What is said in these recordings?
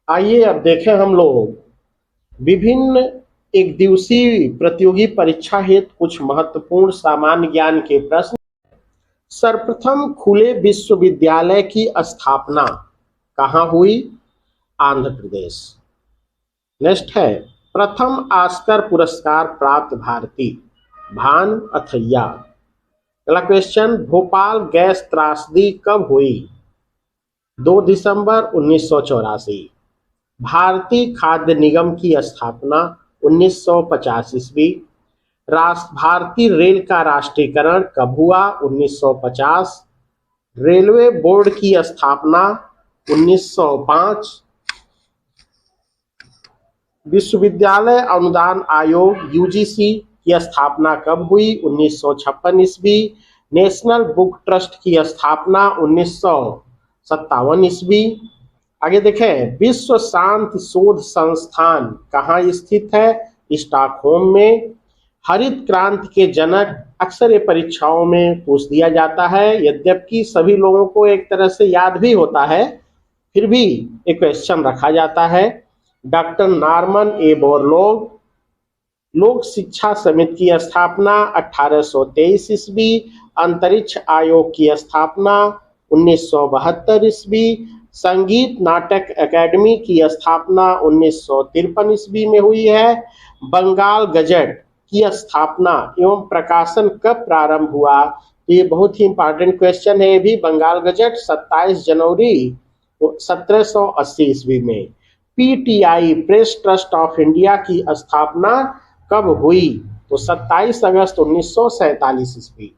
आइए अब देखें हम लोग विभिन्न एक दिवसीय प्रतियोगी परीक्षा हेतु कुछ महत्वपूर्ण सामान्य ज्ञान के प्रश्न। सर्वप्रथम खुले विश्वविद्यालय की स्थापना कहाँ हुई? आंध्र प्रदेश। नेक्स्ट है प्रथम ऑस्कर पुरस्कार प्राप्त भारतीय, भान अथैया। अगला क्वेश्चन, भोपाल गैस त्रासदी कब हुई? 2 दिसंबर 1984। भारतीय खाद्य निगम की स्थापना 1950 ईस्वी। भारतीय रेल का राष्ट्रीयकरण कब हुआ? 1950। रेलवे बोर्ड की स्थापना 1905। विश्वविद्यालय अनुदान आयोग यूजीसी की स्थापना कब हुई? 1956 ईस्वी। नेशनल बुक ट्रस्ट की स्थापना 1957 ईस्वी। आगे देखें, विश्व शांति शोध संस्थान कहाँ स्थित है? स्टॉकहोम में। हरित क्रांति के जनक अक्सर ये परीक्षाओं में पूछ दिया जाता है, यद्यपि सभी लोगों को एक तरह से याद भी होता है, फिर भी एक क्वेश्चन रखा जाता है। डॉक्टर नॉर्मन ए बोरलॉग। लोक शिक्षा समिति की स्थापना 1823 ईस्वी। अंतरिक्ष आयोग की स्थापना 1972 ईस्वी। संगीत नाटक अकादमी की स्थापना 1953 ईस्वी में हुई है। बंगाल गजट की स्थापना एवं प्रकाशन कब प्रारंभ हुआ? तो ये बहुत ही इंपॉर्टेंट क्वेश्चन है। ये भी बंगाल गजट 27 जनवरी 1780 ईस्वी में। PTI press trust of India की स्थापना कब हुई? तो 27 अगस्त 1947 ईस्वी।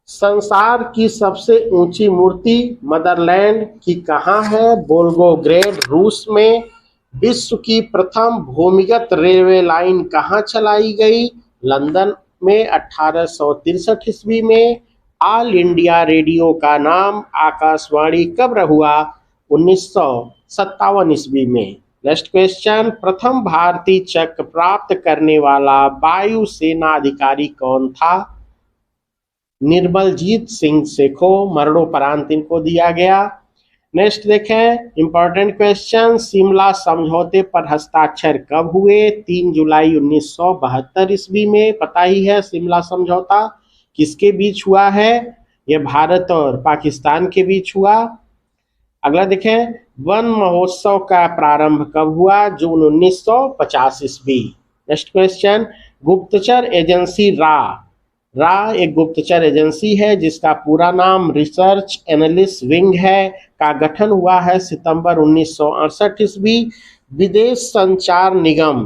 संसार की सबसे ऊंची मूर्ति मदरलैंड की कहाँ है? वोल्गोग्रेड रूस में। विश्व की प्रथम भूमिगत रेलवे लाइन कहाँ चलाई गई? लंदन में 1863 ईस्वी में। ऑल इंडिया रेडियो का नाम आकाशवाणी कब हुआ? 1957 ईस्वी में। नेक्स्ट क्वेश्चन, प्रथम भारतीय चक्र प्राप्त करने वाला वायुसेना अधिकारी कौन था? निर्मलजीत सिंह सेखो। मरणोपरांत इनको दिया गया। नेक्स्ट देखें, इंपॉर्टेंट क्वेश्चन, शिमला समझौते पर हस्ताक्षर कब हुए? 3 जुलाई 1972 ईस्वी में। पता ही है शिमला समझौता किसके बीच हुआ है? यह भारत और पाकिस्तान के बीच हुआ। अगला देखें, वन महोत्सव का प्रारंभ कब हुआ? जून 1950 ईस्वी। नेक्स्ट क्वेश्चन, गुप्तचर एजेंसी रा एक गुप्तचर एजेंसी है जिसका पूरा नाम रिसर्च एनालिस्ट विंग है, का गठन हुआ है सितंबर 1968 ईस्वी। विदेश संचार निगम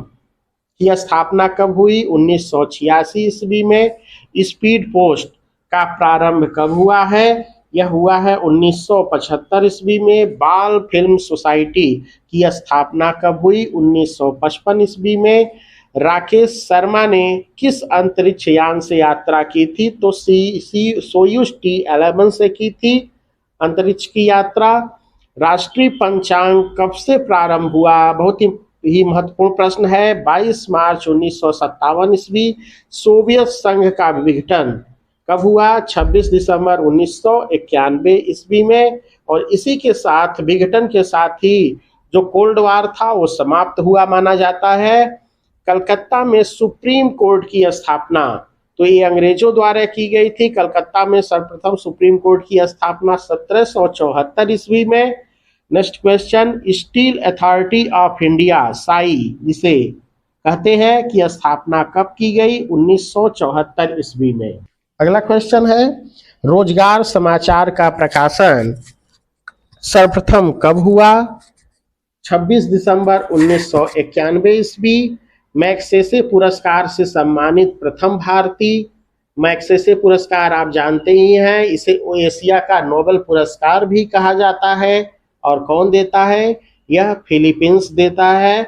की स्थापना कब हुई? 1986 ईस्वी में। स्पीड पोस्ट का प्रारंभ कब हुआ है? यह हुआ है 1975 ईस्वी में। बाल फिल्म सोसाइटी की स्थापना कब हुई? 1955 ईस्वी में। राकेश शर्मा ने किस अंतरिक्ष यान से यात्रा की थी? तो सोयूज T11 से की थी अंतरिक्ष की यात्रा। राष्ट्रीय पंचांग कब से प्रारंभ हुआ? बहुत ही महत्वपूर्ण प्रश्न है। 22 मार्च 1957 ईस्वी। सोवियत संघ का विघटन कब हुआ? 26 दिसंबर 1991 ईस्वी में। और इसी के साथ विघटन के साथ ही जो कोल्ड वार था वो समाप्त हुआ माना जाता है। कलकत्ता में सुप्रीम कोर्ट की स्थापना तो ये अंग्रेजों द्वारा की गई थी। कलकत्ता में सर्वप्रथम सुप्रीम कोर्ट की स्थापना 1774 ईस्वी में। Next question, steel authority of India Sai जिसे कहते हैं कि स्थापना कब की गई? 1974 ईस्वी में। अगला क्वेश्चन है, रोजगार समाचार का प्रकाशन सर्वप्रथम कब हुआ? 26 दिसंबर 1991 ईस्वी। मैग्सेसे पुरस्कार से सम्मानित प्रथम भारतीय। मैग्सेसे पुरस्कार आप जानते ही हैं, इसे एशिया का नोबेल पुरस्कार भी कहा जाता है। और कौन देता है? यह फिलीपींस देता है।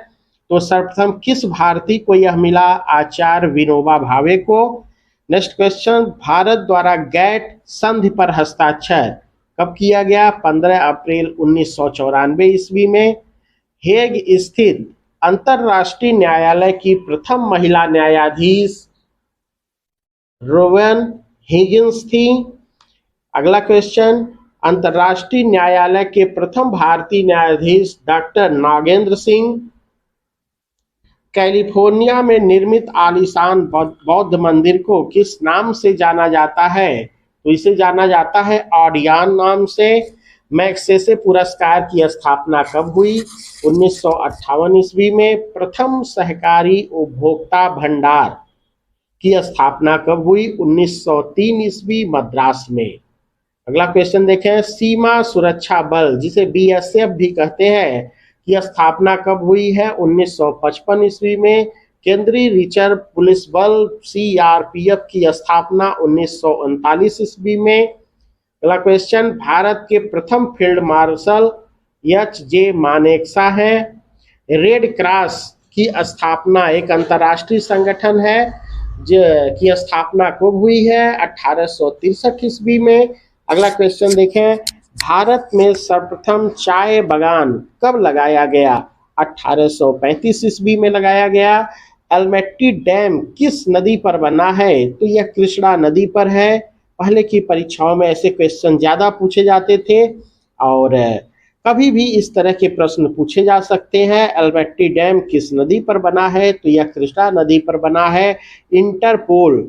तो सर्वप्रथम किस भारतीय को यह मिला? आचार्य विनोबा भावे को। नेक्स्ट क्वेश्चन, भारत द्वारा गैट संधि पर हस्ताक्षर कब किया गया? 15 अप्रैल 1994 ईस्वी में। हेग स्थित अंतरराष्ट्रीय न्यायालय की प्रथम महिला न्यायाधीश रोवेन हिगिंस थी। अगला क्वेश्चन, अंतर्राष्ट्रीय न्यायालय के प्रथम भारतीय न्यायाधीश डॉक्टर नागेंद्र सिंह। कैलिफोर्निया में निर्मित आलीशान बौद्ध मंदिर को किस नाम से जाना जाता है? तो इसे जाना जाता है ऑडियन नाम से। मैग्सेसे पुरस्कार की स्थापना कब हुई? 1958 ईस्वी में। प्रथम सहकारी उपभोक्ता भंडार की स्थापना कब हुई? 1903 ईस्वी मद्रास में। अगला क्वेश्चन देखें, सीमा सुरक्षा बल जिसे बीएसएफ भी कहते हैं की स्थापना कब हुई है? 1955 ईस्वी में। केंद्रीय रिजर्व पुलिस बल सीआरपीएफ की स्थापना 1939 ईस्वी में। अगला क्वेश्चन, भारत के प्रथम फील्ड मार्शल एच.जे. मानेकशॉ हैं। रेड क्रॉस की स्थापना एक अंतर्राष्ट्रीय संगठन है की स्थापना कब हुई है? 1863 ईस्वी में। अगला क्वेश्चन देखें, भारत में सर्वप्रथम चाय बागान कब लगाया गया? 1835 ईस्वी में लगाया गया। एल्मेटी डैम किस नदी पर बना है? तो यह कृष्णा नदी पर है। पहले की परीक्षाओं में ऐसे क्वेश्चन ज्यादा पूछे जाते थे और कभी भी इस तरह के प्रश्न पूछे जा सकते हैं। एल्मेटी डैम किस नदी पर बना है? तो यह कृष्णा नदी पर बना है। इंटरपोल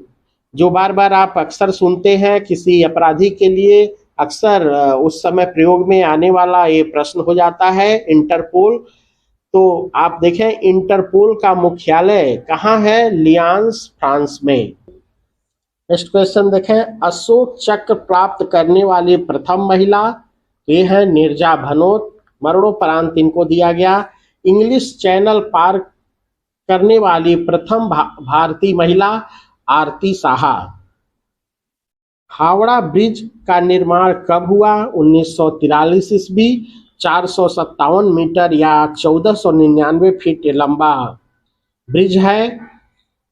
जो बार बार आप अक्सर सुनते हैं किसी अपराधी के लिए अक्सर उस समय प्रयोग में आने वाला ये प्रश्न हो जाता है इंटरपोल। तो आप देखें इंटरपोल का मुख्यालय कहाँ है? लियांस फ्रांस में। नेक्स्ट क्वेश्चन देखें, अशोक चक्र प्राप्त करने वाली प्रथम महिला, ये है नीरजा भनोत। मरणोपरांत इनको दिया गया। इंग्लिश चैनल पार करने वाली प्रथम भारतीय महिला आरती साहा। हावड़ा ब्रिज का निर्माण कब हुआ? 1943 ईस्वी। 457 मीटर या 1499 फीट लंबा ब्रिज है।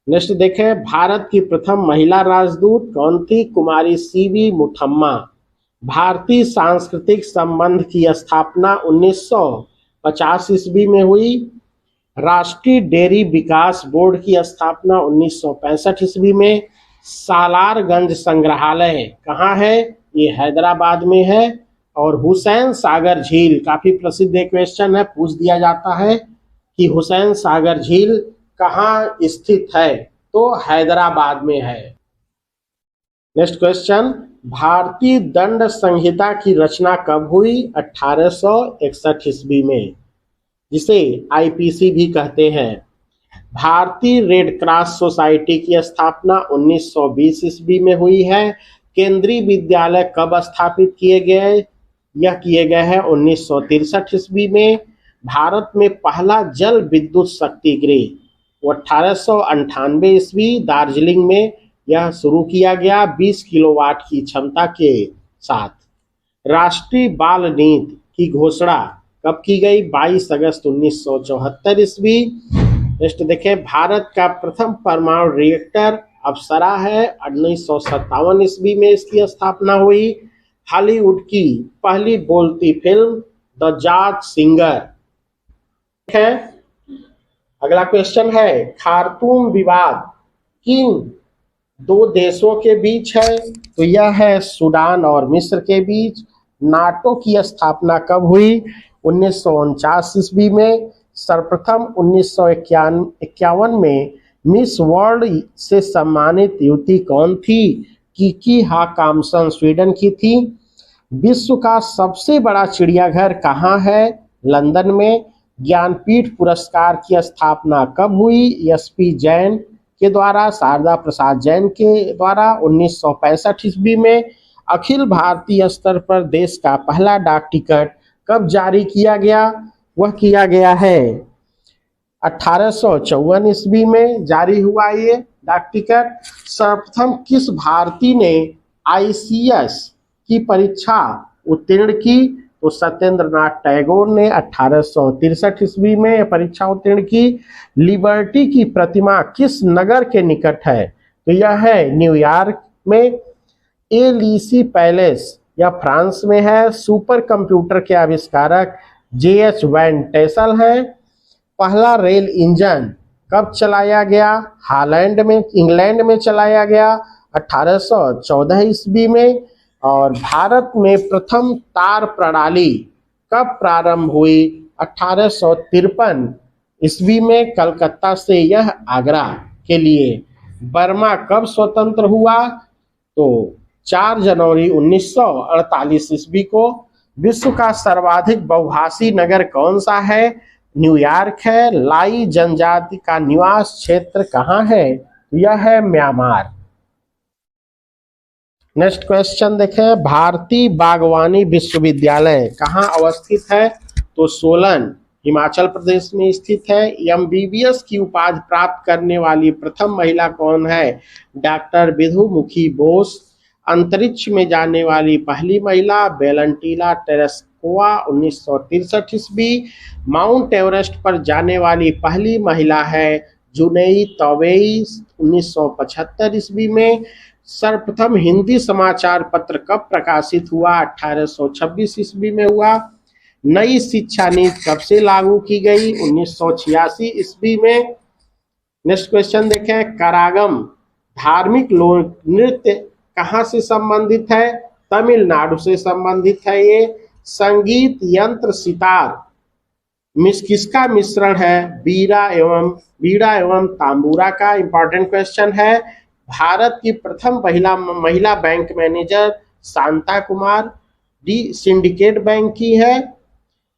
नेक्स्ट देखें, भारत की प्रथम महिला राजदूत कौन थी? कुमारी सीवी मुथम्मा। भारतीय सांस्कृतिक संबंध की स्थापना 1950 ईस्वी में हुई। राष्ट्रीय डेयरी विकास बोर्ड की स्थापना 1965 ईस्वी में। सालारगंज संग्रहालय कहाँ है? ये हैदराबाद में है। और हुसैन सागर झील काफी प्रसिद्ध एक क्वेश्चन है, पूछ दिया जाता है कि हुसैन सागर झील कहाँ स्थित है? तो हैदराबाद में है। नेक्स्ट क्वेश्चन, भारतीय दंड संहिता की रचना कब हुई? 1861 ईस्वी में, जिसे आईपीसी भी कहते हैं। भारतीय रेड क्रॉस सोसाइटी की स्थापना 1920 ईस्वी में हुई है। केंद्रीय विद्यालय कब स्थापित किए गए? यह किए गए हैं 1963 ईस्वी में। भारत में पहला जल विद्युत शक्ति गृह 1898 ईस्वी दार्जिलिंग में यह शुरू किया गया 20 किलोवाट की क्षमता के साथ। राष्ट्रीय बाल नीति की घोषणा कब की गई? 22 अगस्त 1974 ईस्वी। नेक्स्ट देखें, भारत का प्रथम परमाणु रिएक्टर अप्सरा है। 1957 ईस्वी में इसकी स्थापना हुई। हॉलीवुड की पहली बोलती फिल्म द जॉज सिंगर है। अगला क्वेश्चन है, खार्तूम विवाद किन दो देशों के बीच है? तो यह है सूडान और मिस्र के बीच। नाटो की स्थापना कब हुई? 1949 ईस्वी में। सर्वप्रथम 1951 में मिस वर्ल्ड से सम्मानित युवती कौन थी? किकी हाकामसन स्वीडन की थी। विश्व का सबसे बड़ा चिड़ियाघर कहाँ है? लंदन में। ज्ञानपीठ पुरस्कार की स्थापना कब हुई? एसपी जैन के द्वारा, शारदा प्रसाद जैन के द्वारा 1965 ईस्वी में। अखिल भारतीय स्तर पर देश का पहला डाक टिकट कब जारी किया गया? वह किया गया है 1854 ईस्वी में जारी हुआ ये डाक टिकट। सर्वप्रथम किस भारतीय ने आईसीएस की परीक्षा उत्तीर्ण की? तो सत्येंद्र नाथ टैगोर ने 1863 ईस्वी में परीक्षा उत्तीर्ण की। लिबर्टी की प्रतिमा किस नगर के निकट है? तो यह है न्यूयॉर्क में। एलीसी पैलेस यह फ्रांस में है। सुपर कंप्यूटर के आविष्कारक जेएच वैन टेसल है। पहला रेल इंजन कब चलाया गया? इंग्लैंड में चलाया गया 1814 ईस्वी में। और भारत में प्रथम तार प्रणाली कब प्रारंभ हुई? 1853 ईस्वी में कलकत्ता से यह आगरा के लिए। बर्मा कब स्वतंत्र हुआ? तो 4 जनवरी 1948 ईस्वी को। विश्व का सर्वाधिक बहुभाषी नगर कौन सा है? न्यूयॉर्क है। लाई जनजाति का निवास क्षेत्र कहाँ है? यह है म्यांमार। नेक्स्ट क्वेश्चन देखें, भारतीय बागवानी विश्वविद्यालय कहाँ अवस्थित है? तो सोलन हिमाचल प्रदेश में स्थित है। एमबीबीएस की उपाधि प्राप्त करने वाली प्रथम महिला कौन है? डॉक्टर विधुमुखी बोस। अंतरिक्ष में जाने वाली पहली महिला वेलेंटिना टेरेस्कोवा 1963 ईस्वी। माउंट एवरेस्ट पर जाने वाली पहली महिला है जुनेई तोबेई 1975 ईस्वी में। सर्वप्रथम हिंदी समाचार पत्र कब प्रकाशित हुआ? 1826 ईस्वी में हुआ। नई शिक्षा नीति कब से लागू की गई? 1986 ईस्वी में। नेक्स्ट क्वेश्चन देखें, करागम धार्मिक लोक नृत्य कहाँ से संबंधित है? तमिलनाडु से संबंधित है ये। संगीत यंत्र सितार किसका मिश्रण है? बीड़ा एवं तांबूरा का। इंपॉर्टेंट क्वेश्चन है। भारत की प्रथम महिला bank manager Shanta Kumar. D syndicate bank की है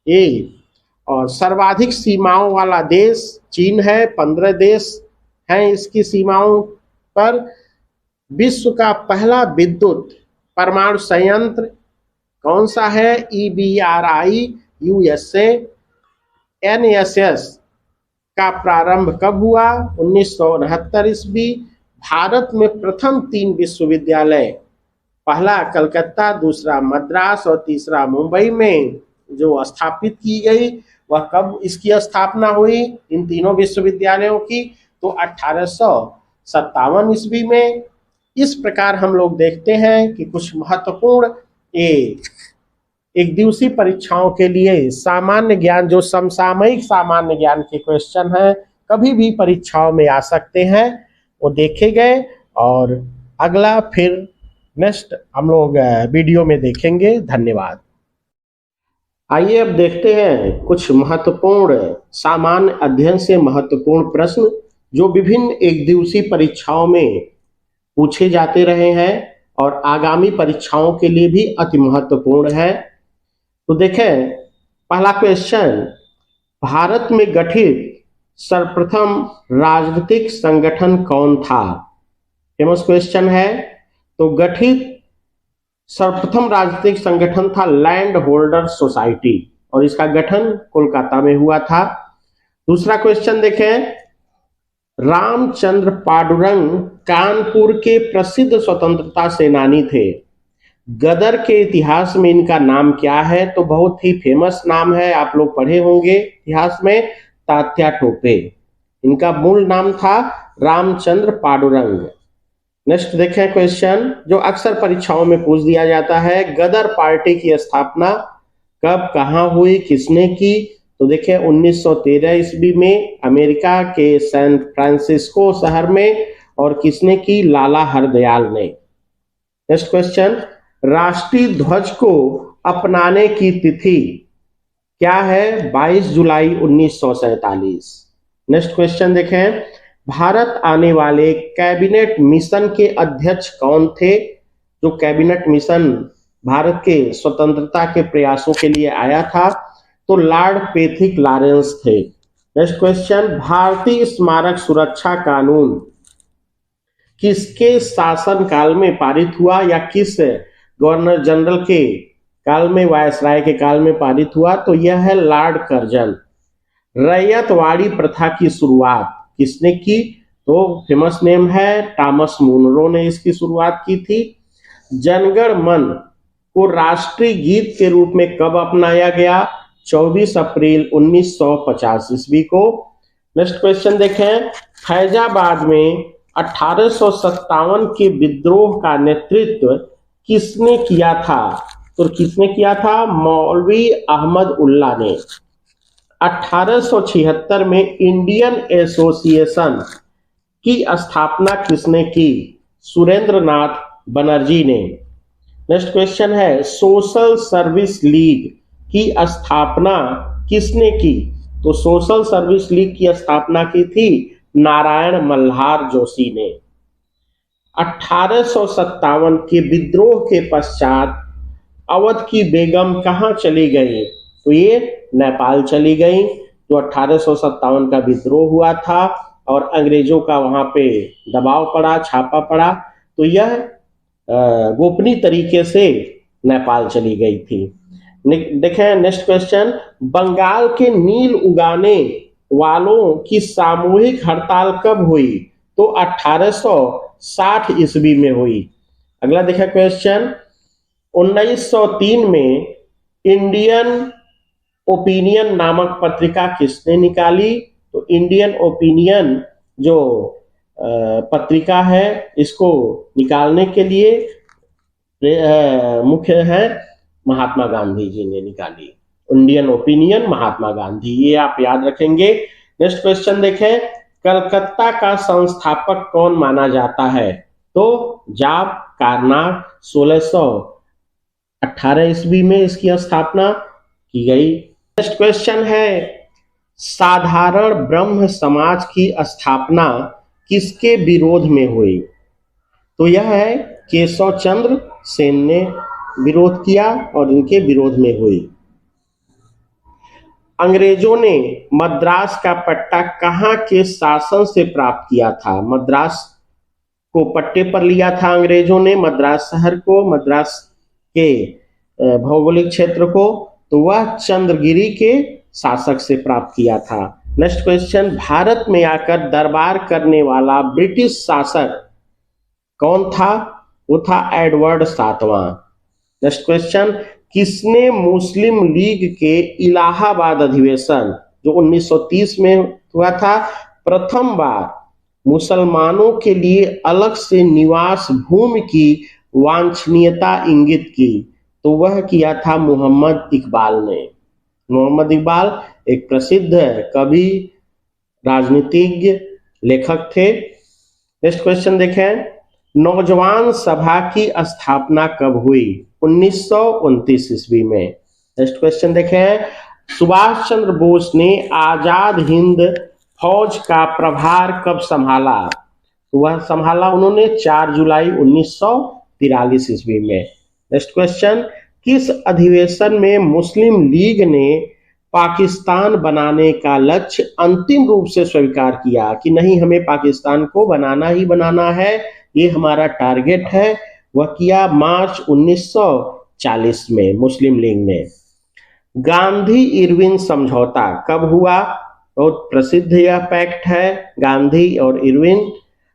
ये। और सर्वाधिक सीमाओं वाला देश चीन है, 15 देश हैं इसकी सीमाओं पर। विश्व का पहला विद्युत परमाणु संयंत्र कौन सा है? EBRI USA। NSS का प्रारंभ कब हुआ? 1969 ईस्वी। भारत में प्रथम 3 विश्वविद्यालय, पहला कलकत्ता, दूसरा मद्रास और तीसरा मुंबई में जो स्थापित की गई, वह कब इसकी स्थापना हुई इन तीनों विश्वविद्यालयों की? तो 1857 ईस्वी में। इस प्रकार हम लोग देखते हैं कि कुछ महत्वपूर्ण एक दिवसीय परीक्षाओं के लिए सामान्य ज्ञान, जो समसामयिक सामान्य ज्ञान के क्वेश्चन हैं, कभी भी परीक्षाओं में आ सकते हैं, वो देखे गए। और अगला फिर नेक्स्ट हम लोग वीडियो में देखेंगे। धन्यवाद। आइए अब देखते हैं कुछ महत्वपूर्ण सामान्य अध्ययन से महत्वपूर्ण प्रश्न जो विभिन्न एक दिवसीय परीक्षाओं में पूछे जाते रहे हैं और आगामी परीक्षाओं के लिए भी अति महत्वपूर्ण है। तो देखें, पहला क्वेश्चन, भारत में गठित सर्वप्रथम राजनीतिक संगठन कौन था? फेमस क्वेश्चन है। तो गठित सर्वप्रथम राजनीतिक संगठन था लैंड होल्डर सोसाइटी और इसका गठन कोलकाता में हुआ था। दूसरा क्वेश्चन देखें, रामचंद्र पांडुरंग कानपुर के प्रसिद्ध स्वतंत्रता सेनानी थे। गदर के इतिहास में इनका नाम क्या है? तो बहुत ही फेमस नाम है, आप लोग पढ़े होंगे इतिहास में, तात्या टोपे। इनका मूल नाम था रामचंद्र पांडुरंग। नेक्स्ट देखें क्वेश्चन जो अक्सर परीक्षाओं में पूछ दिया जाता है, गदर पार्टी की स्थापना कब कहाँ हुई, किसने की? तो देखें 1913 ईस्वी में अमेरिका के सैन फ्रांसिस्को शहर में। और किसने की? लाला हरदयाल ने। नेक्स्ट क्वेश्चन, राष्ट्रीय ध्वज को अपनाने की तिथि क्या है? 22 जुलाई 1947। नेक्स्ट क्वेश्चन देखें, भारत आने वाले कैबिनेट मिशन के अध्यक्ष कौन थे? जो कैबिनेट मिशन भारत के स्वतंत्रता के प्रयासों के लिए आया था, तो लॉर्ड पैथिक लॉरेंस थे। नेक्स्ट क्वेश्चन, भारतीय स्मारक सुरक्षा कानून किसके शासन काल में पारित हुआ या किस गवर्नर जनरल के काल में, वायसराय के काल में पारित हुआ? तो यह है लॉर्ड कर्जन। रैयतवाड़ी प्रथा की शुरुआत किसने की? तो फेमस नेम है थॉमस मुनरो ने इसकी शुरुआत की थी। जनगण मन को राष्ट्रीय गीत के रूप में कब अपनाया गया? 24 अप्रैल 1950 ईस्वी को। नेक्स्ट क्वेश्चन देखें, फैजाबाद में 1857 के विद्रोह का नेतृत्व किसने किया था? तो किसने किया था? मौलवी अहमद उल्ला ने। 1876 में इंडियन एसोसिएशन की स्थापना किसने की? सुरेंद्र नाथ बनर्जी ने। नेक्स्ट क्वेश्चन है सोशल सर्विस लीग की स्थापना किसने की? तो सोशल सर्विस लीग की स्थापना की थी नारायण मल्हार जोशी ने। 1857 के विद्रोह के पश्चात अवध की बेगम कहाँ चली गई? तो ये नेपाल चली गई। तो 1857 का विद्रोह हुआ था और अंग्रेजों का वहां पे दबाव पड़ा, छापा पड़ा, तो यह गोपनीय तरीके से नेपाल चली गई थी। देखें नेक्स्ट क्वेश्चन, बंगाल के नील उगाने वालों की सामूहिक हड़ताल कब हुई? तो 1860 ईस्वी में हुई। अगला देखा क्वेश्चन, 1903 में इंडियन ओपिनियन नामक पत्रिका किसने निकाली? तो इंडियन ओपिनियन जो पत्रिका है इसको निकालने के लिए मुख्य है महात्मा गांधी जी ने निकाली। इंडियन ओपिनियन महात्मा गांधी, ये आप याद रखेंगे। नेक्स्ट क्वेश्चन देखें, कलकत्ता का संस्थापक कौन माना जाता है? तो जाब कारनाक 1618 ईस्वी में इसकी स्थापना की गई। नेक्स्ट क्वेश्चन है साधारण ब्रह्म समाज की स्थापना किसके विरोध में हुई? तो यह है केशव चंद्र सेन ने विरोध किया और इनके विरोध में हुई। अंग्रेजों ने मद्रास का पट्टा कहाँ के शासन से प्राप्त किया था? मद्रास को पट्टे पर लिया था अंग्रेजों ने, मद्रास शहर को, मद्रास के भौगोलिक क्षेत्र को, तो वह चंद्रगिरी के शासक से प्राप्त किया था। नेक्स्ट क्वेश्चन, भारत में आकर दरबार करने वाला ब्रिटिश शासक कौन था? वो था एडवर्ड सातवां। नेक्स्ट क्वेश्चन, किसने मुस्लिम लीग के इलाहाबाद अधिवेशन जो 1930 में हुआ था, प्रथम बार मुसलमानों के लिए अलग से निवास भूमि की वांछनीयता इंगित की? तो वह किया था मोहम्मद इकबाल ने। मोहम्मद इकबाल एक प्रसिद्ध कवि, राजनीतिज्ञ, लेखक थे। नेक्स्ट क्वेश्चन देखें, नौजवान सभा की स्थापना कब हुई? 1929 ईस्वी में। नेक्स्ट क्वेश्चन देखें, सुभाष चंद्र बोस ने आजाद हिंद फौज का प्रभार कब संभाला? तो वह संभाला उन्होंने 4 जुलाई 1943 ईस्वी में। नेक्स्ट क्वेश्चन, किस अधिवेशन में मुस्लिम लीग ने पाकिस्तान बनाने का लक्ष्य अंतिम रूप से स्वीकार किया कि नहीं, हमें पाकिस्तान को बनाना ही बनाना है, ये हमारा टारगेट है? वह किया मार्च 1940 में मुस्लिम लीग ने। गांधी इरविन समझौता कब हुआ? बहुत प्रसिद्ध यह पैक्ट है, गांधी और इरविन,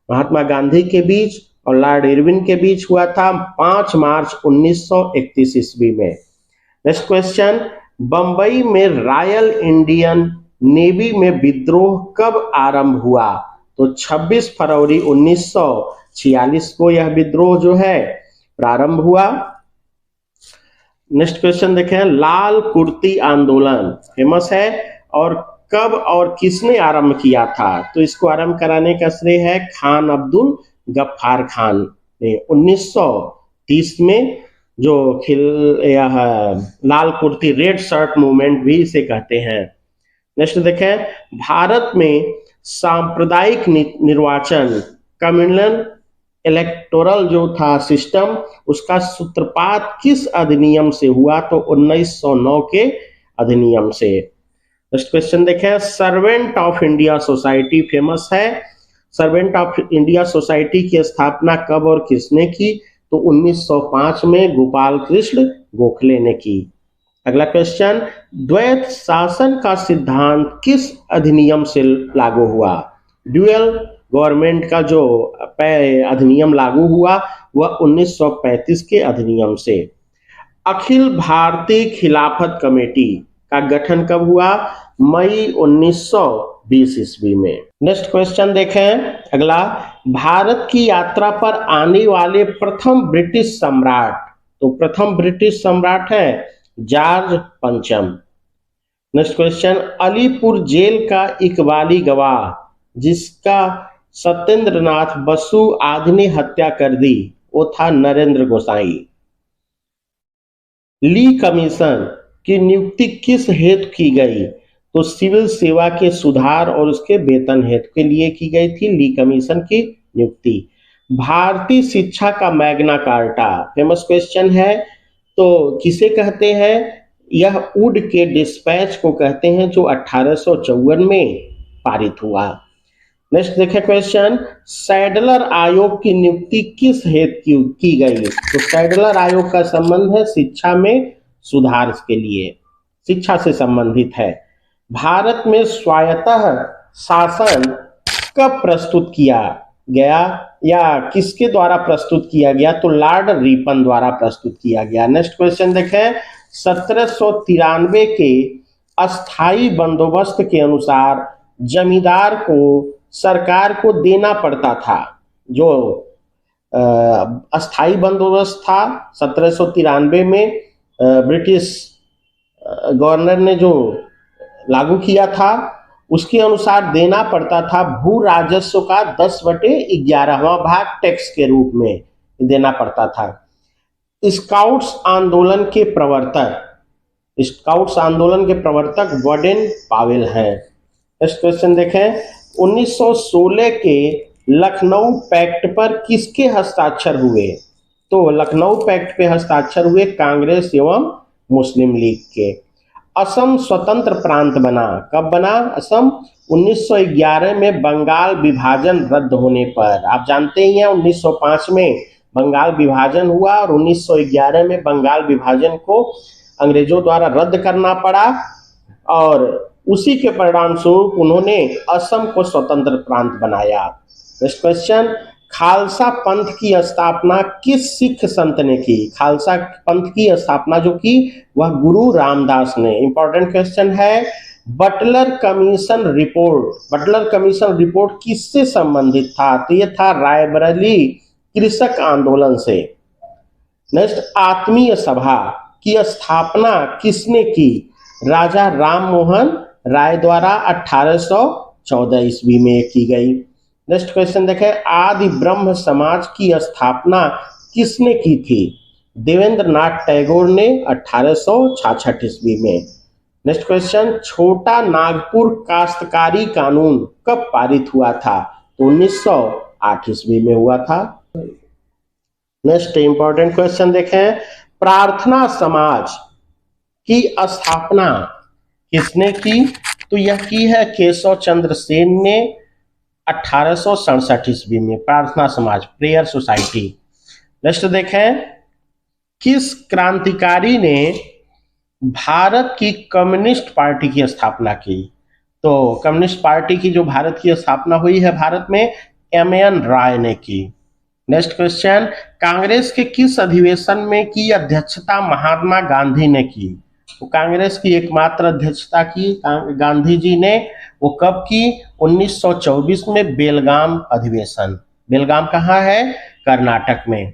महात्मा गांधी के बीच और लॉर्ड इरविन के बीच हुआ था 5 मार्च 1931 ईस्वी में। नेक्स्ट क्वेश्चन, बंबई में रॉयल इंडियन नेवी में विद्रोह कब आरंभ हुआ? तो 26 फरवरी 1946 को यह विद्रोह जो है प्रारंभ हुआ। नेक्स्ट क्वेश्चन देखें, लाल कुर्ती आंदोलन फेमस है और कब और किसने आरंभ किया था? तो इसको आरंभ कराने का श्रेय है खान अब्दुल गफ्फार खान ने 1930 में, जो यह लाल कुर्ती, रेड शर्ट मूवमेंट भी इसे कहते हैं। नेक्स्ट देखें, भारत में सांप्रदायिक निर्वाचन, कम्युनल इलेक्टोरल जो था सिस्टम, उसका सूत्रपात किस अधिनियम से हुआ? तो 1909 के अधिनियम से। नेक्स्ट क्वेश्चन देखें, servant of India society famous है। सर्वेंट ऑफ इंडिया सोसाइटी की स्थापना कब और किसने की? तो 1905 में गोपाल कृष्ण गोखले ने की। अगला क्वेश्चन, द्वैत शासन का सिद्धांत किस अधिनियम से लागू हुआ? ड्यूअल गवर्नमेंट का जो अधिनियम लागू हुआ वह 1935 के अधिनियम से। अखिल भारतीय खिलाफत कमेटी का गठन कब हुआ? मई 1920 ईस्वी में। नेक्स्ट क्वेश्चन देखें अगला, भारत की यात्रा पर आने वाले प्रथम ब्रिटिश सम्राट, तो प्रथम ब्रिटिश सम्राट है जॉर्ज पंचम। नेक्स्ट क्वेश्चन, अलीपुर जेल का इकबाली गवाह जिसका सत्येंद्रनाथ बसु आदि ने हत्या कर दी, वो था नरेंद्र गोसाई। ली कमीशन की नियुक्ति किस हेतु की गई? तो सिविल सेवा के सुधार और उसके वेतन हेतु के लिए की गई थी ली कमीशन की नियुक्ति। भारतीय शिक्षा का मैग्ना कार्टा फेमस क्वेश्चन है, तो किसे कहते हैं? यह वुड के डिस्पैच को कहते हैं, जो 1854 में पारित हुआ। नेक्स्ट देखें क्वेश्चन, सैडलर आयोग की नियुक्ति किस हेतु की गई? तो सैडलर आयोग का संबंध है शिक्षा में सुधार के लिए, शिक्षा से संबंधित है। भारत में स्वायत्त शासन कब प्रस्तुत किया गया या किसके द्वारा प्रस्तुत किया गया? तो लॉर्ड रिपन द्वारा प्रस्तुत किया गया। नेक्स्ट क्वेश्चन देखें, 1793 के अस्थाई बंदोबस्त के अनुसार जमींदार को सरकार को देना पड़ता था, जो अस्थाई बंदोबस्त था 1793 में ब्रिटिश गवर्नर ने जो लागू किया था, उसके अनुसार देना पड़ता था भू राजस्व का 10/11वां भाग टैक्स के रूप में देना पड़ता था। स्काउट्स आंदोलन के प्रवर्तक वॉर्डन पावेल हैं। नेक्स्ट क्वेश्चन देखें, 1916 के लखनऊ पैक्ट पर किसके हस्ताक्षर हुए? तो लखनऊ पैक्ट पे हस्ताक्षर हुए कांग्रेस एवं मुस्लिम लीग के। असम स्वतंत्र प्रांत बना, कब बना असम? 1911 में बंगाल विभाजन रद्द होने पर। आप जानते ही हैं 1905 में बंगाल विभाजन हुआ और 1911 में बंगाल विभाजन को अंग्रेजों द्वारा रद्द करना पड़ा और उसी के परिणाम स्वरूप उन्होंने असम को स्वतंत्र प्रांत बनाया। नेक्स्ट क्वेश्चन, खालसा पंथ की स्थापना किस सिख संत ने की? खालसा पंथ की स्थापना जो की वह गुरु रामदास ने। इंपॉर्टेंट क्वेश्चन है। बटलर कमीशन रिपोर्ट किससे संबंधित था? तो यह था रायबरेली कृषक आंदोलन से। नेक्स्ट, आत्मीय सभा की स्थापना किसने की? राजा राम मोहन राय द्वारा 1814 ईस्वी में की गई। नेक्स्ट क्वेश्चन देखें, आदि ब्रह्म समाज की स्थापना किसने की थी? देवेंद्र नाथ टैगोर ने 1866 ईस्वी में। नेक्स्ट क्वेश्चन, छोटा नागपुर काश्तकारी कानून कब पारित हुआ था? तो 1908 ईस्वी में हुआ था। नेक्स्ट इंपॉर्टेंट क्वेश्चन देखें, प्रार्थना समाज की स्थापना किसने की? तो यह की है केशव चंद्र सेन ने 1867 ईस्वी में, प्रार्थना समाज प्रेयर सोसाइटी। नेक्स्ट देखें, किस क्रांतिकारी ने भारत की कम्युनिस्ट पार्टी की स्थापना की? तो कम्युनिस्ट पार्टी की जो भारत की स्थापना हुई है भारत में, एमएन राय ने की। नेक्स्ट क्वेश्चन, कांग्रेस के किस अधिवेशन में की अध्यक्षता महात्मा गांधी ने की? तो कांग्रेस की एकमात्र अध्यक्षता की गांधी जी ने, वो कब की? 1924 में बेलगाम अधिवेशन। बेलगाम कहाँ है? कर्नाटक में।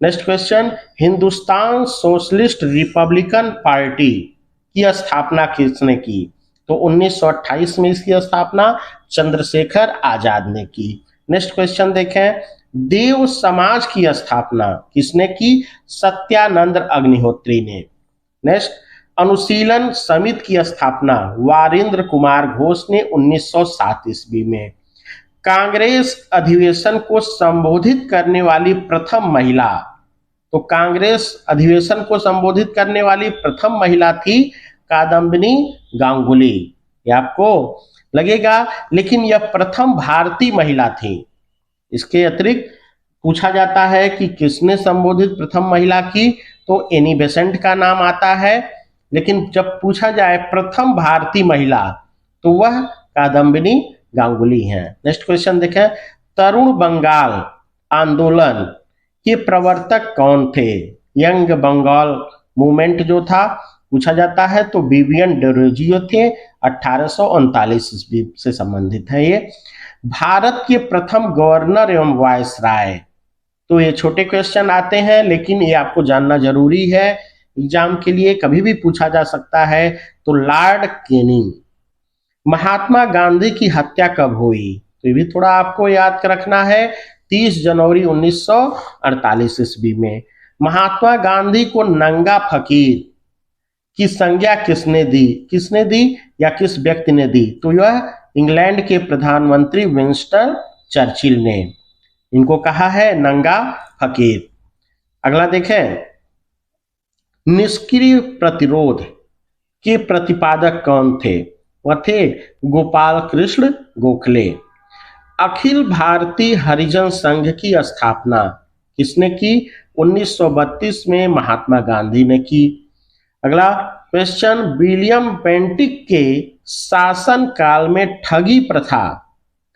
Next question, Hindustan socialist Republican party की स्थापना किसने की? तो 1928 में इसकी स्थापना चंद्रशेखर आजाद ने की। नेक्स्ट क्वेश्चन देखें, देव समाज की स्थापना किसने की? सत्यानंद अग्निहोत्री ने। नेक्स्ट, अनुशीलन समिति की स्थापना वारिंद्र कुमार घोष ने 1907 ईस्वी में। कांग्रेस अधिवेशन को संबोधित करने वाली प्रथम महिला, तो कांग्रेस अधिवेशन को संबोधित करने वाली प्रथम महिला थी कादम्बिनी गांगुली। ये आपको लगेगा, लेकिन यह प्रथम भारतीय महिला थी। इसके अतिरिक्त पूछा जाता है कि किसने संबोधित प्रथम महिला की, तो एनी बेसेंट का नाम आता है, लेकिन जब पूछा जाए प्रथम भारतीय महिला तो वह कादम्बिनी गांगुली हैं। नेक्स्ट क्वेश्चन देखें, तरुण बंगाल आंदोलन के प्रवर्तक कौन थे? यंग बंगाल मूवमेंट जो था पूछा जाता है तो विवियन डेरोजियो थे, 1839 ईस्वी से संबंधित है ये। भारत के प्रथम गवर्नर एवं वायसराय, तो ये छोटे क्वेश्चन आते हैं लेकिन ये आपको जानना जरूरी है, एग्जाम के लिए कभी भी पूछा जा सकता है। तो लॉर्ड कैनिंग। महात्मा गांधी की हत्या कब हुई? तो ये भी थोड़ा आपको याद रखना है, 30 जनवरी 1948 ईस्वी में। महात्मा गांधी को नंगा फकीर की संज्ञा किसने दी या किस व्यक्ति ने दी? तो यह इंग्लैंड के प्रधानमंत्री विंस्टन चर्चिल ने इनको कहा है नंगा फकीर। अगला देखें, निष्क्रिय प्रतिरोध के प्रतिपादक कौन थे? वह थे गोपाल कृष्ण गोखले। अखिल भारतीय हरिजन संघ की स्थापना किसने की? 1932 में महात्मा गांधी ने की। अगला क्वेश्चन, विलियम बेंटिक के शासन काल में ठगी प्रथा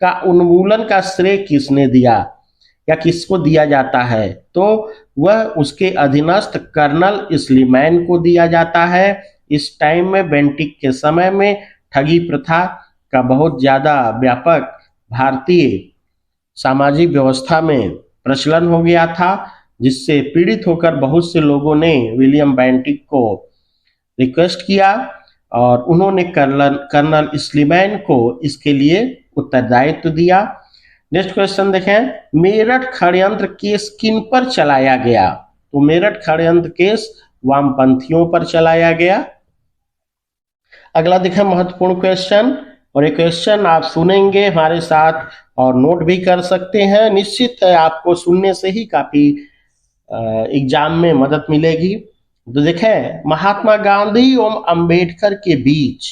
का उन्मूलन का श्रेय किसने दिया या किसको दिया जाता है? तो वह उसके अधीनस्थ कर्नल स्लीमैन को दिया जाता है। इस टाइम में बेंटिक के समय में ठगी प्रथा का बहुत ज्यादा व्यापक भारतीय सामाजिक व्यवस्था में प्रचलन हो गया था, जिससे पीड़ित होकर बहुत से लोगों ने विलियम बेंटिक को रिक्वेस्ट किया और उन्होंने कर्नल स्लीमैन को इसके लिए उत्तरदायित्व दिया। नेक्स्ट क्वेश्चन देखें, मेरठ षड्यंत्र केस किन पर चलाया गया? तो मेरठ षड्यंत्र केस वामपंथियों पर चलाया गया। अगला देखें महत्वपूर्ण क्वेश्चन, और ये क्वेश्चन आप सुनेंगे हमारे साथ और नोट भी कर सकते हैं। निश्चित है आपको सुनने से ही काफी एग्जाम में मदद मिलेगी। तो देखें, महात्मा गांधी एवं अंबेडकर के बीच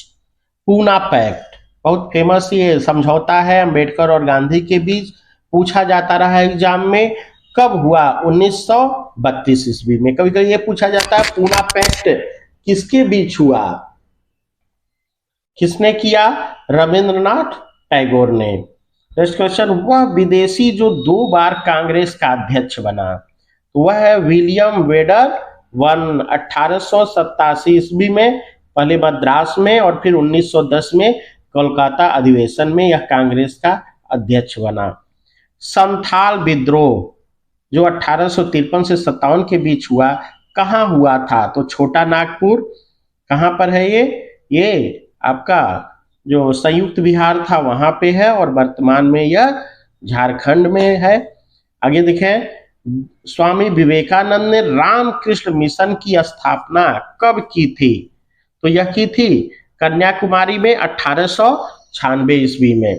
पूना पैक्ट, बहुत फेमस ये समझौता है अंबेडकर और गांधी के बीच, पूछा जाता रहा है एग्जाम में, कब हुआ? 1932 ईस्वी में। कभी कभी ये पूछा जाता है पूना पैक्ट किसके बीच हुआ, किसने किया? रविंद्रनाथ टैगोर ने। नेक्स्ट क्वेश्चन, वह विदेशी जो 2 बार कांग्रेस का अध्यक्ष बना, तो वह है विलियम वेडर वन। 1887 ईस्वी में पहले मद्रास में और फिर 1910 में कोलकाता अधिवेशन में यह कांग्रेस का अध्यक्ष बना। संथाल विद्रोह जो 1853 से 57 के बीच हुआ, कहाँ हुआ था? तो छोटा नागपुर। कहाँ पर है ये आपका जो संयुक्त बिहार था वहां पे है, और वर्तमान में यह झारखंड में है। आगे देखें, स्वामी विवेकानंद ने रामकृष्ण मिशन की स्थापना कब की थी? तो यह की थी कन्याकुमारी में 1896 ईस्वी में।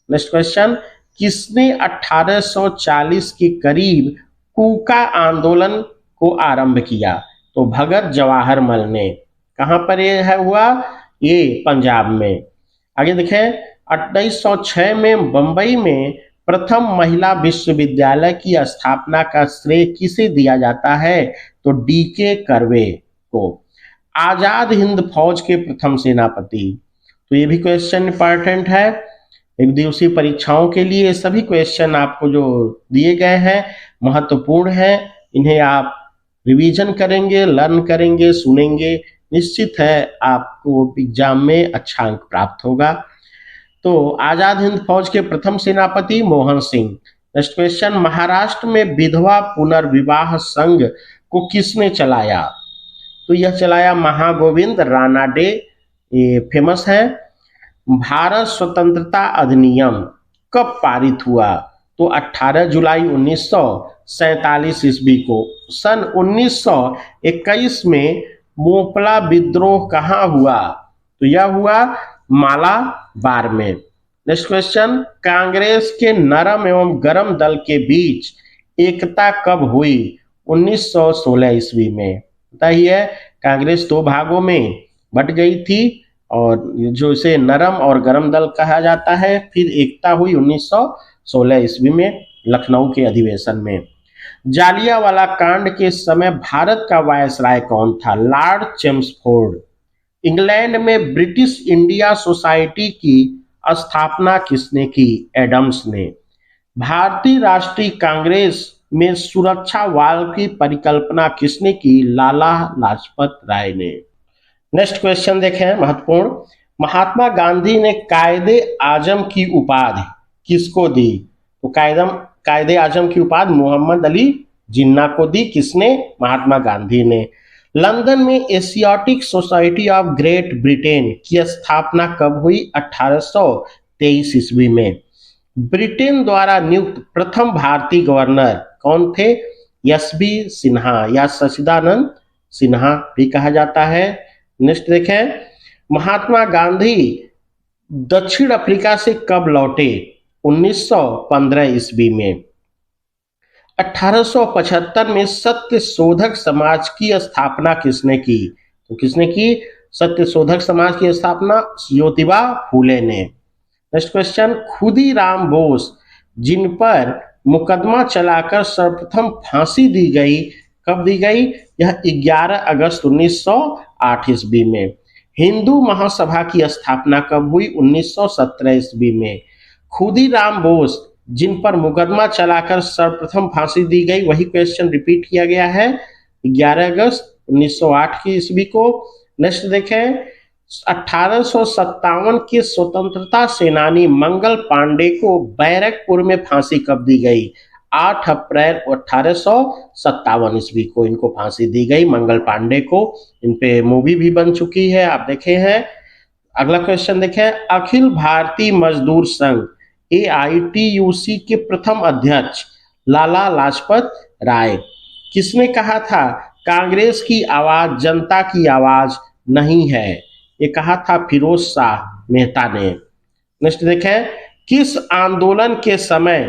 नेक्स्ट क्वेश्चन, किसने 1840 के करीब कूका आंदोलन को आरंभ किया? तो भगत जवाहरलाल ने। कहां पर यह हुआ? ये पंजाब में। आगे देखें, 1906 में बंबई में प्रथम महिला विश्वविद्यालय की स्थापना का श्रेय किसे दिया जाता है? तो डीके कर्वे को। आजाद हिंद फौज के प्रथम सेनापति, तो ये भी क्वेश्चन इंपॉर्टेंट है एक दिवसीय परीक्षाओं के लिए। सभी क्वेश्चन आपको जो दिए गए हैं महत्वपूर्ण हैं, इन्हें आप रिवीजन करेंगे, लर्न करेंगे, सुनेंगे, निश्चित है आपको एग्जाम में अच्छा अंक प्राप्त होगा। तो आजाद हिंद फौज के प्रथम सेनापति मोहन सिंह। नेक्स्ट क्वेश्चन, महाराष्ट्र में विधवा पुनर्विवाह संघ को किसने चलाया? तो यह चलाया महागोविंद रानाडे, ये फेमस है। भारत स्वतंत्रता अधिनियम कब पारित हुआ? तो 18 जुलाई 1947 ईस्वी को। सन 1921 में मोपला विद्रोह कहाँ हुआ? तो यह हुआ मालाबार में। नेक्स्ट क्वेश्चन, कांग्रेस के नरम एवं गरम दल के बीच एकता कब हुई? 1916 ईस्वी में। पता ही है कांग्रेस 2 भागों में बट गई थी, और जो इसे नरम और गरम दल कहा जाता है। फिर एकता हुई 1916 ईस्वी में लखनऊ के अधिवेशन में। जालियांवाला कांड के समय भारत का वायसराय कौन था? Lord Chelmsford. इंग्लैंड में ब्रिटिश इंडिया सोसाइटी की स्थापना किसने की? एडम्स ने। भारतीय राष्ट्रीय कांग्रेस में सुरक्षा वाल की परिकल्पना किसने की? लाला लाजपत राय ने। नेक्स्ट क्वेश्चन देखें महत्वपूर्ण, महात्मा गांधी ने कायदे आजम की उपाधि किसको दी? तो कायदे आजम की उपाधि मोहम्मद अली जिन्ना को दी। किसने? महात्मा गांधी ने। लंदन में Asiatic society of great Britain की स्थापना कब हुई? 1823 ईस्वी में। ब्रिटेन द्वारा नियुक्त प्रथम भारतीय गवर्नर कौन थे? एस.बी. सिन्हा या सचिदानंद सिन्हा भी कहा जाता है। नेक्स्ट देखें, महात्मा गांधी दक्षिण अफ्रीका से कब लौटे? 1915 ईस्वी में। 1875 में सत्य शोधक समाज की स्थापना किसने की? तो किसने की सत्य शोधक समाज की स्थापना? ज्योतिबा फूले ने। नेक्स्ट क्वेश्चन, खुदीराम बोस जिन पर मुकदमा चलाकर सर्वप्रथम फांसी दी गई, कब दी गई? यह 11 अगस्त 1908 ईस्वी में। हिंदू महासभा की स्थापना कब हुई? 1917 ईस्वी में। खुदीराम बोस जिन पर मुकदमा चलाकर सर्वप्रथम फांसी दी गई, वही क्वेश्चन रिपीट किया गया है 11 अगस्त 1908 की ईस्वी को। नेक्स्ट देखें, 1857 के स्वतंत्रता सेनानी मंगल पांडे को बैरकपुर में फांसी कब दी गई? 8 अप्रैल 1857 ईस्वी को इनको फांसी दी गई, मंगल पांडे को। इन पे मूवी भी बन चुकी है, आप देखे हैं। अगला क्वेश्चन देखें, अखिल भारतीय मजदूर संघ AITUC के प्रथम अध्यक्ष लाला लाजपत राय किसने कहा था कांग्रेस की आवाज जनता की आवाज नहीं है? ये कहा था फिरोज शाह मेहता ने। नेक्स्ट देखें, किस आंदोलन के समय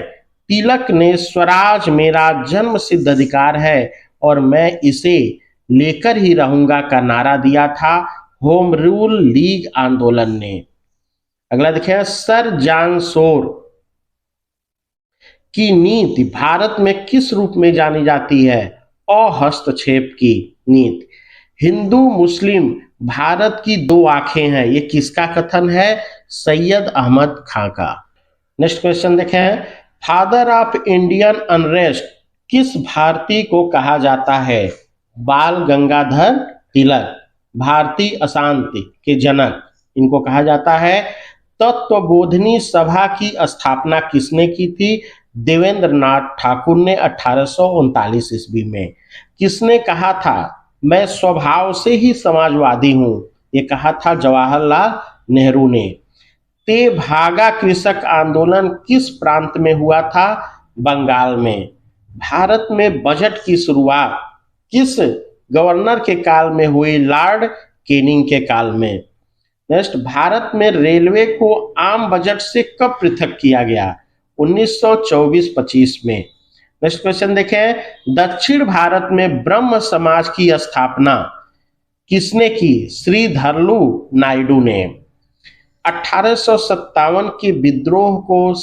तिलक ने स्वराज मेरा जन्म सिद्ध अधिकार है और मैं इसे लेकर ही रहूंगा का नारा दिया था? होम रूल लीग आंदोलन ने। अगला देखें, सर जॉन सोर की नीति भारत में किस रूप में जानी जाती है? अहस्तक्षेप की नीति। हिंदू मुस्लिम भारत की दो आंखें हैं, ये किसका कथन है? सैयद अहमद खां का। नेक्स्ट क्वेश्चन देखें, फादर ऑफ इंडियन अनरेस्ट किस भारतीय को कहा जाता है? बाल गंगाधर तिलक, भारतीय अशांति के जनक इनको कहा जाता है। तत्वबोधिनी सभा की स्थापना किसने की थी? देवेंद्र नाथ ठाकुर ने 1839 ईस्वी में। किसने कहा था मैं स्वभाव से ही समाजवादी हूं? ये कहा था जवाहरलाल नेहरू ने। तेभागा कृषक आंदोलन किस प्रांत में हुआ था? बंगाल में। भारत में बजट की शुरुआत किस गवर्नर के काल में हुई? लॉर्ड कैनिंग के काल में। नेक्स्ट, भारत में रेलवे को आम बजट से कब पृथक किया गया? 1924-25 में। नेक्स्ट क्वेश्चन देखें, दक्षिण भारत में ब्रह्म समाज की स्थापना किसने की? श्रीधरलू नायडू ने। 1857 के विद्रोह को